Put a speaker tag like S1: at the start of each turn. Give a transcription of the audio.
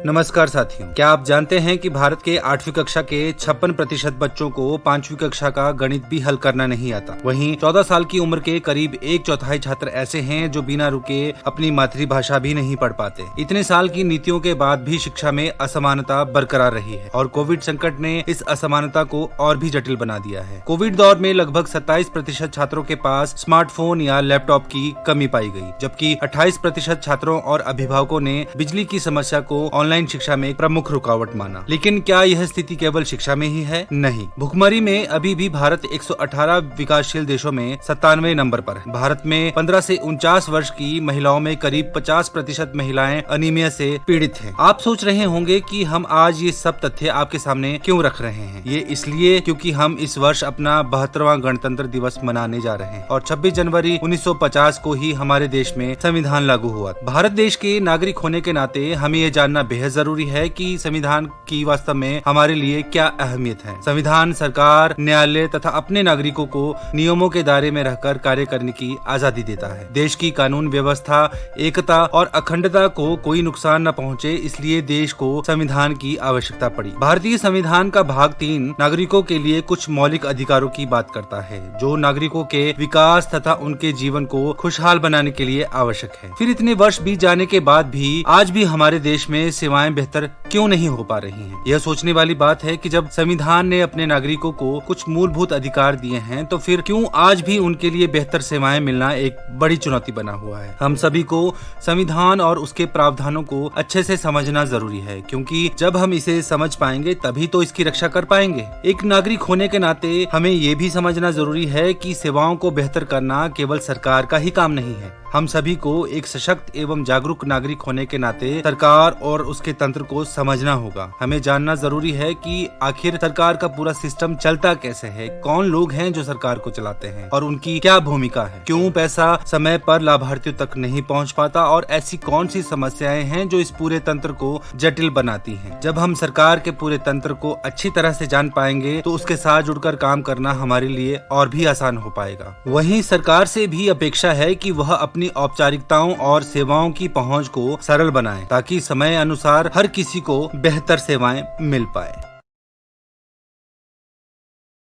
S1: नमस्कार साथियों, क्या आप जानते हैं कि भारत के 8वीं कक्षा के 56% बच्चों को 5वीं कक्षा का गणित भी हल करना नहीं आता। वहीं 14 साल की उम्र के करीब 1/4 छात्र ऐसे हैं जो बिना रुके अपनी मातृभाषा भी नहीं पढ़ पाते। इतने साल की नीतियों के बाद भी शिक्षा में असमानता बरकरार रही है और कोविड संकट ने इस असमानता को और भी जटिल बना दिया है। कोविड दौर में लगभग 27% छात्रों के पास स्मार्टफोन या लैपटॉप की कमी पाई गई, जबकि 28% छात्रों और अभिभावकों ने बिजली की समस्या को ऑनलाइन शिक्षा में प्रमुख रुकावट माना। लेकिन क्या यह स्थिति केवल शिक्षा में ही है? नहीं। भुखमरी में अभी भी भारत 118 विकासशील देशों में 97 नंबर पर है। भारत में 15 से 49 वर्ष की महिलाओं में करीब 50% महिलाएं अनीमिया से पीड़ित हैं। आप सोच रहे होंगे कि हम आज ये सब तथ्य आपके सामने क्यों रख रहे हैं। ये इसलिए क्योंकि हम इस वर्ष अपना 72वां गणतंत्र दिवस मनाने जा रहे हैं और 26 जनवरी 1950 को ही हमारे देश में संविधान लागू हुआ। भारत देश के नागरिक होने के नाते हमें ये जानना बेहद जरूरी है कि संविधान की वास्तव में हमारे लिए क्या अहमियत है। संविधान सरकार, न्यायालय तथा अपने नागरिकों को नियमों के दायरे में रहकर कार्य करने की आजादी देता है। देश की कानून व्यवस्था, एकता और अखंडता को कोई नुकसान न पहुंचे, इसलिए देश को संविधान की आवश्यकता पड़ी। भारतीय संविधान का भाग 3 नागरिकों के लिए कुछ मौलिक अधिकारों की बात करता है, जो नागरिकों के विकास तथा उनके जीवन को खुशहाल बनाने के लिए आवश्यक है। फिर इतने वर्ष बीत जाने के बाद भी आज भी हमारे देश में सेवाएं बेहतर क्यों नहीं हो पा रही हैं? यह सोचने वाली बात है कि जब संविधान ने अपने नागरिकों को कुछ मूलभूत अधिकार दिए हैं, तो फिर क्यों आज भी उनके लिए बेहतर सेवाएं मिलना एक बड़ी चुनौती बना हुआ है। हम सभी को संविधान और उसके प्रावधानों को अच्छे से समझना जरूरी है, क्योंकि जब हम इसे समझ पाएंगे तभी तो इसकी रक्षा कर पाएंगे। एक नागरिक होने के नाते हमें ये भी समझना जरूरी है कि सेवाओं को बेहतर करना केवल सरकार का ही काम नहीं है। हम सभी को एक सशक्त एवं जागरूक नागरिक होने के नाते सरकार और उसके तंत्र को समझना होगा। हमें जानना जरूरी है कि आखिर सरकार का पूरा सिस्टम चलता कैसे है, कौन लोग हैं जो सरकार को चलाते हैं और उनकी क्या भूमिका है, क्यों पैसा समय पर लाभार्थियों तक नहीं पहुंच पाता और ऐसी कौन सी समस्याएं हैं जो इस पूरे तंत्र को जटिल बनाती हैं। जब हम सरकार के पूरे तंत्र को अच्छी तरह से जान पाएंगे तो उसके साथ जुड़कर काम करना हमारे लिए और भी आसान हो पाएगा। वहीं सरकार से भी अपेक्षा है कि वह अपनी औपचारिकताओं और सेवाओं की पहुंच को सरल बनाए, ताकि समय अनुसार हर किसी को बेहतर सेवाएं मिल पाए।